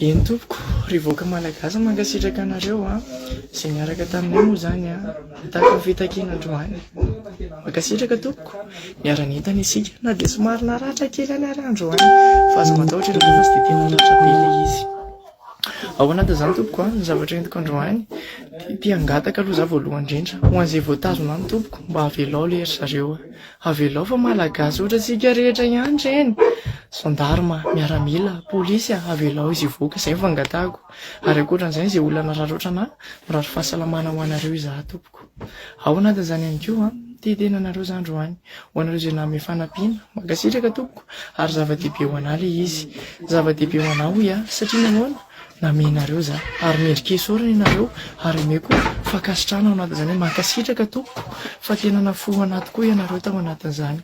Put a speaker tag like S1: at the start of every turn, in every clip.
S1: Eny tompoko, revoaka malagasy mankasitraka anareo izay niaraka taminay moa zany tahaka ny fitakiana androany. Mankasitraka tompoko, miara-nentana isika na dia somary naratra kely any ary androany fa aza matahotra rehefa tsy dia tena naratra be ilay izy. Ao anatin'izany tompoko ny zavatra entiko androany dia angataka aloha za voalohany indrindra ho an'izay voatazona any tompoko mba havelao ilay ry zareo. Havelao fa malagasy ohatra sika rehetra ihany ireny. Gendarme, miaramila, polisy havelao izy ivoaka izay ny fangatahako. Ary ankoatran'izay izay olona naratra ohatrana mirary fahasalamana ho anareo izaho tompoko. Ao anatin'izany ihany koa tetena anareo izany androany ho anareo izay nanome fanampiana mankasitraka tompoko ary zava-dehibe ho anahy ilay izy. Zava-dehibe ho anahy hoy satria nahoana namenareo za ary mendrika esorana ianareo ary omeko fankasitrana ao anatin'izany mankasitraka tompoko fa tena nafuho anaty koa ianareo tao anatin'izany.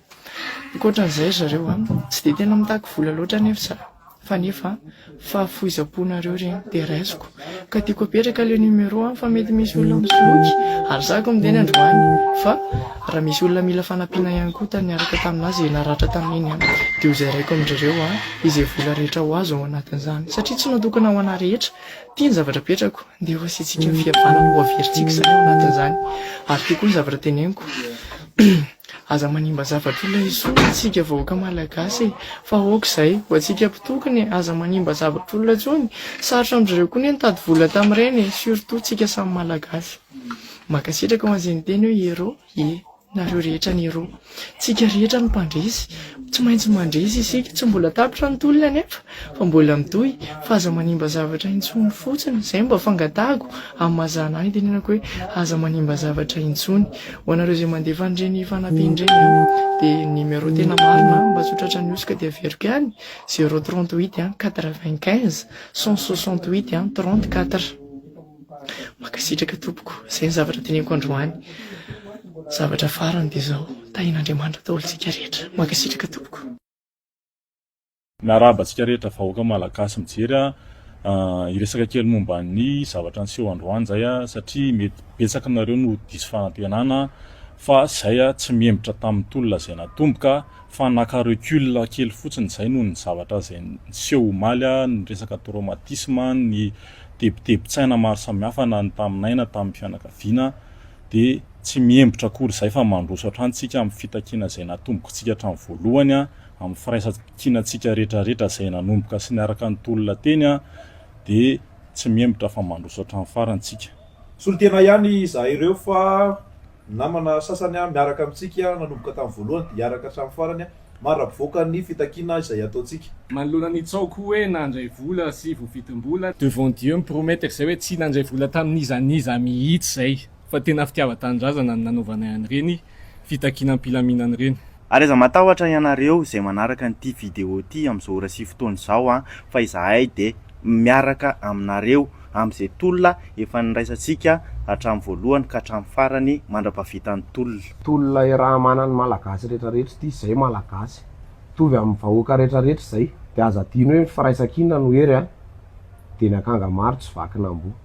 S1: Ankoatran'izay zareo tsy dia tena mitaky vola loatra nefa za fa nefa fahafoizam-ponareo reny dia raisiko ka tiako apetraka ilay numero fa mety misy olona misoloky ary zako mideny androany fa raha misy olona mila fanampiana ihany koa tany niaraka taminazy naratra tamin'iny dia hozaraiko amin'ireo izay vola rehetra ho azo ao anatin'izany satria tsy natokana ho ana rehetra. Tia ny zavatra petrako dia ho asiantsika ny fihavanana ho averintsika izany ao anatin'izany ary tia koa ny zavatra teneniko aza manimba zavatra olona isona tsika vahoaka malagasy fa aok'izay ho antsika mpitokony aza manimba zavatra olona intsony sarotra amin'ireo koa ny nitady vola tamin'ireny surtout tsika samy malagasy. Mankasitraka ho an'izay teny hoe hero nareo rehetra ny hero tsika rehetra ny mpandresy tsy maintsy mandresy isika tsy mbola tapitra ny tolona nefa fa mbola mitohy fa aza manimba zavatra intsony fotsiny izay mba fangatahako amin'ny mazana any tenenako hoe aza manimba zavatra intsony ho anareo izay mandefa an'ireny fanampian'ireny dia numéro tena marina mba tsotratra ny osika dia averiko ihany 038 95 168 34. Mankasitraka tompoko izay ny zavatra teneniko androany. Zavatra farany dia izao tahin'Andriamanitra taolontsika rehetra. Mankasitraka tompoko.
S2: Miarabantsika rehetra vahoaka malagasy mijery iresaka kely momba ny zavatra niseho androany zay satria mety betsaka nareo no diso fanantenana fa izay tsy miembitra tamin'ny tolona izay natomboka fa naka recul kely fotsiny izay noho ny zavatra izay niseho omaly ny resaka traumatisme ny tebitebitsaina maro samihafa na ny taminay na tamin'ny fianakaviana dia tsy miembitra akory izay fa mandroso hatranintsika amin'ny fitakiana izay natombokontsika hatramin'ny voalohany amin'ny firaisan-kinantsika rehetrarehetra izay nanomboka sy niaraka ny tolona teny dia tsy miembitra fa mandroso hatramin'ny farantsika.
S3: Solotena ihany izahay ireo fa namana sasany miaraka amintsika nanomboka tamin'ny voalohany dia miaraka hatramin'ny farany mara-pivoaka ny fitakiana izay ataontsika.
S4: Manoloana ny tsaoko hoe nandray vola sy voavitim-bola devant Dieu mipromettre izay hoe tsy nandray vola tamin'izaniza mihitsy izay fa tena fitiava-tanindrazana ny nanaovanay an'ireny fitakiana am-pilaminana ireny.
S5: Ary aza matahotra ianareo izay manaraka nyity vidéo ity amin'izao ora sy fotoana izao fa izahay dia miaraka aminareo amin'izay tolona efa niraisantsika hatramin'ny voalohany ka hatramin'ny farany mandra-pahavitan'ny tolona.
S6: Tolona irahamanan'ny malagasy rehetrarehetra ity izay malagasy tovy amin'ny vahoaka rehetrarehetra izay dia aza tiany hoe firaisan-kina no hery dia ny akanga maro tsy vakina amboa.